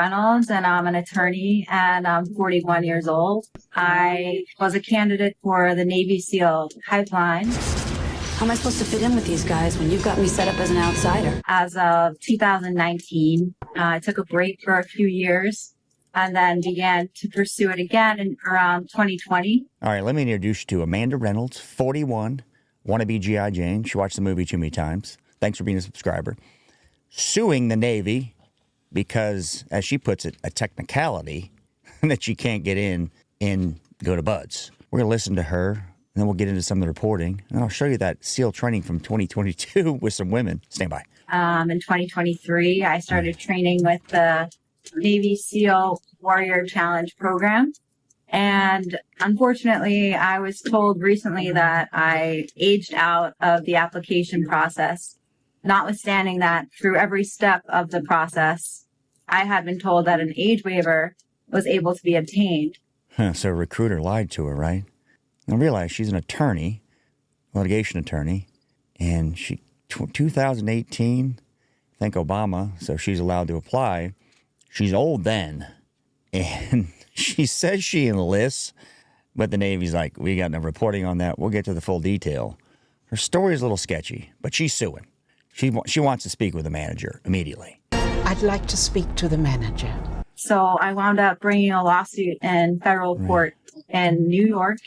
Reynolds, and I'm an attorney, and I'm 41 years old. I was a candidate for the Navy SEAL pipeline. How am I supposed to fit in with these guys when you've got me set up as an outsider? As of 2019, I took a break for a few years and then began to pursue it again in around 2020. All right, let me introduce you to Amanda Reynolds, 41, wannabe G.I. Jane. She watched the movie too many times. Thanks for being a subscriber. Suing the Navy because, as she puts it, a technicality that she can't get in and go to BUD/S. We're going to listen to her, and then we'll get into some of the reporting. And I'll show you that SEAL training from 2022 with some women. Stand by. In 2023, I started training with the Navy SEAL Warrior Challenge program. And unfortunately, I was told recently that I aged out of the application process. Notwithstanding that, through every step of the process, I had been told that an age waiver was able to be obtained. So a recruiter lied to her, right? Now realize she's an attorney, litigation attorney, and 2018, thank Obama, so she's allowed to apply. She's old then, and she says she enlists, but the Navy's like, we got no reporting on that. We'll get to the full detail. Her story is a little sketchy, but she's suing. She wants to speak with the manager immediately. I'd like to speak to the manager. So I wound up bringing a lawsuit in federal court in New York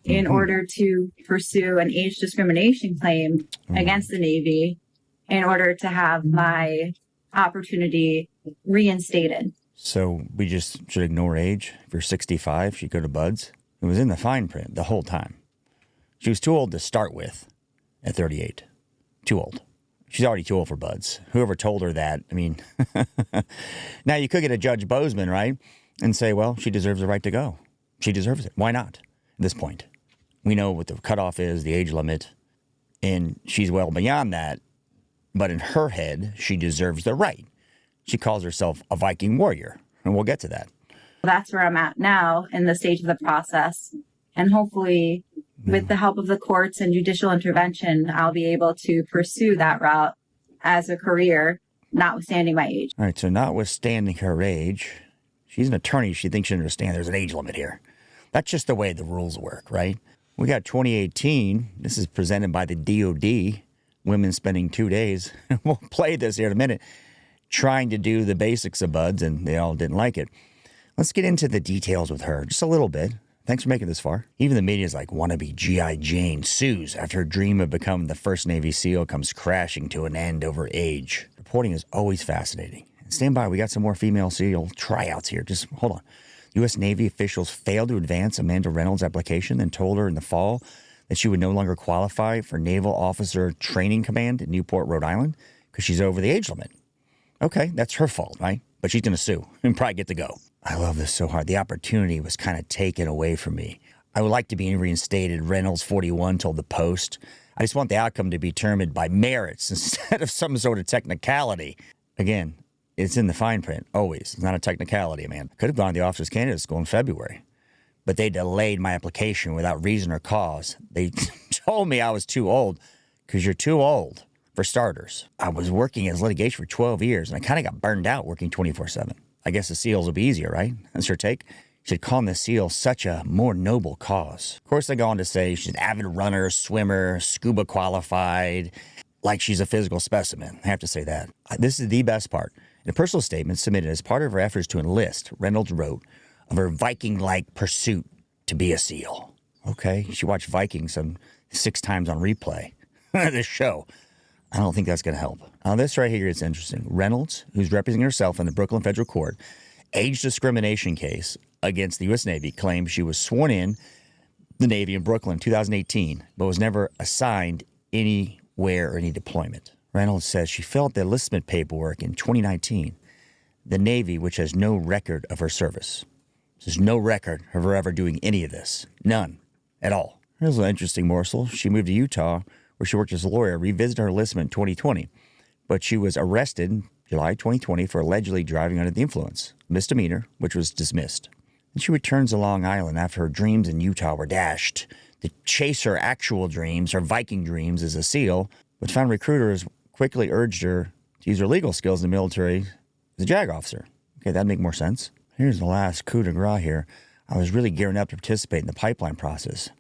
in order to pursue an age discrimination claim against the Navy in order to have my opportunity reinstated. So we just should ignore age. If you're 65, she'd go to BUD/S. It was in the fine print the whole time. She was too old to start with at 38. Too old. She's already too old for BUD/S. Whoever told her that, I mean, now you could get a Judge Bozeman, right? And say, well, she deserves the right to go. She deserves it. Why not at this point? We know what the cutoff is, the age limit, and she's well beyond that. But in her head, she deserves the right. She calls herself a Viking warrior, and we'll get to that. That's where I'm at now in the stage of the process. And hopefully, with the help of the courts and judicial intervention, I'll be able to pursue that route as a career, notwithstanding my age. All right, so notwithstanding her age, she's an attorney. She thinks she understands there's an age limit here. That's just the way the rules work, right? We got 2018. This is presented by the DOD, women spending 2 days. We'll play this here in a minute, trying to do the basics of BUD/S, and they all didn't like it. Let's get into the details with her just a little bit. Thanks for making this far. Even the media's like, wannabe G.I. Jane sues after her dream of becoming the first Navy SEAL comes crashing to an end over age. Reporting is always fascinating. And stand by, we got some more female SEAL tryouts here. Just hold on. U.S. Navy officials failed to advance Amanda Reynolds' application and told her in the fall that she would no longer qualify for Naval Officer Training Command in Newport, Rhode Island, because she's over the age limit. Okay, that's her fault, right? But she's going to sue and probably get to go. I love this so hard. The opportunity was kind of taken away from me. I would like to be reinstated. Reynolds, 41, told the Post. I just want the outcome to be determined by merits instead of some sort of technicality. Again, it's in the fine print, always. It's not a technicality, man. Could have gone to the officer's candidate school in February, but they delayed my application without reason or cause. They told me I was too old because you're too old, for starters. I was working as litigation for 12 years, and I kind of got burned out working 24/7. I guess the SEALs will be easier, right? That's her take. Should call the SEAL such a more noble cause. Of course, they go on to say she's an avid runner, swimmer, scuba qualified, like she's a physical specimen. I have to say that. This is the best part. In a personal statement submitted as part of her efforts to enlist, Reynolds wrote of her Viking-like pursuit to be a SEAL. Okay, she watched Vikings some 6 times on replay. This show. I don't think that's going to help. Now, this right here is interesting. Reynolds, who's representing herself in the Brooklyn Federal Court, age discrimination case against the U.S. Navy, claimed she was sworn in the Navy in Brooklyn in 2018, but was never assigned anywhere or any deployment. Reynolds says she filled out the enlistment paperwork in 2019. The Navy, which has no record of her service. There's no record of her ever doing any of this. None. At all. Here's an interesting morsel. She moved to Utah, where she worked as a lawyer, revisited her enlistment in 2020. But she was arrested in July 2020 for allegedly driving under the influence, a misdemeanor, which was dismissed. And she returns to Long Island after her dreams in Utah were dashed to chase her actual dreams, her Viking dreams as a SEAL, but found recruiters quickly urged her to use her legal skills in the military as a JAG officer. Okay, that'd make more sense. Here's the last coup de grace here. I was really gearing up to participate in the pipeline process,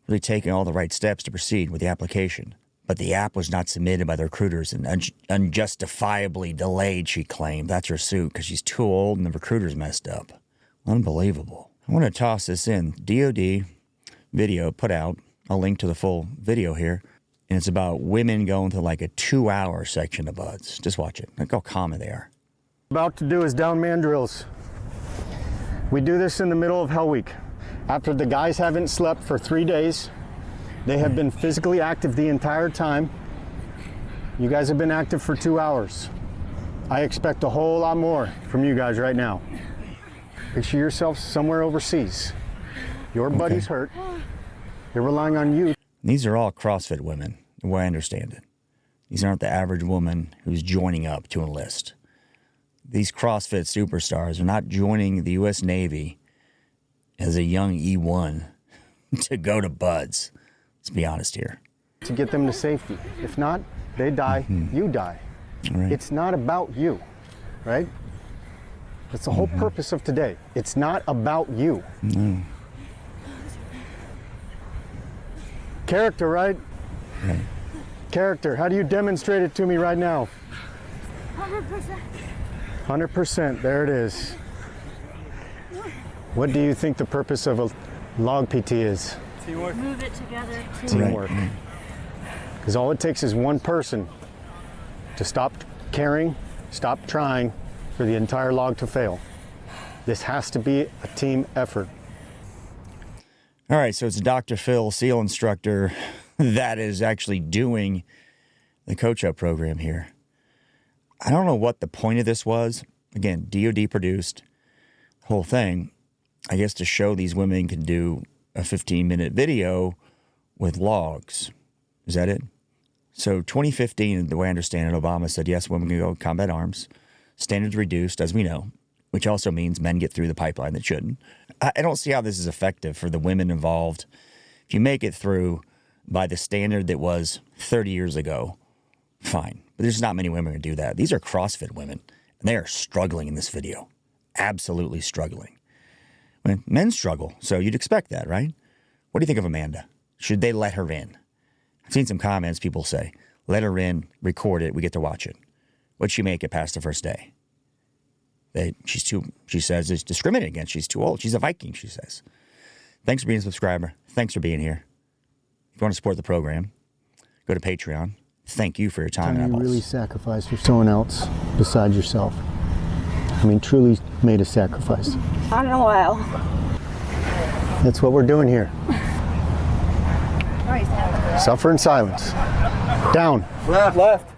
really taking all the right steps to proceed with the application. But the app was not submitted by the recruiters and unjustifiably delayed, she claimed. That's her suit because she's too old and the recruiters messed up. Unbelievable. I want to toss this in. DOD video put out. I'll link to the full video here. And it's about women going to like a 2-hour section of buds. Just watch it. Look how common they are. About to do is down man drills. We do this in the middle of Hell Week. After the guys haven't slept for 3 days, they have been physically active the entire time. You guys have been active for 2 hours. I expect a whole lot more from you guys right now. Picture yourself somewhere overseas. Your buddy's hurt. They're relying on you. These are all CrossFit women, the way I understand it. These aren't the average woman who's joining up to enlist. These CrossFit superstars are not joining the U.S. Navy as a young E1 to go to buds. Let's be honest here. To get them to safety. If not, they die, you die. Right. It's not about you, right? That's the whole purpose of today. It's not about you. No. Character, right? Right. Character. How do you demonstrate it to me right now? 100%. 100%. There it is. What do you think the purpose of a log PT is? Teamwork. Move it together. Teamwork. Because all it takes is one person to stop caring, stop trying for the entire log to fail. This has to be a team effort. All right, so it's Dr. Phil, SEAL instructor, that is actually doing the Coach Up program here. I don't know what the point of this was. Again, DOD produced the whole thing, I guess, to show these women can do a 15-minute video with logs. Is that it? So 2015, the way I understand it, Obama said, yes, women can go combat arms. Standards reduced, as we know, which also means men get through the pipeline that shouldn't. I don't see how this is effective for the women involved. If you make it through by the standard that was 30 years ago, fine. But there's not many women who do that. These are CrossFit women, and they are struggling in this video. Absolutely struggling. When men struggle, so you'd expect that, right? What do you think of Amanda? Should they let her in? I've seen some comments, people say, let her in, record it, we get to watch it. What'd she make it past the first day? She says it's discriminated against. She's too old. She's a Viking, she says. Thanks for being a subscriber. Thanks for being here. If you want to support the program, go to Patreon. Thank you for your time. Time you really sacrificed for someone else besides yourself. I mean, truly made a sacrifice. Not in a while. That's what we're doing here. Suffer in silence. Down. Left.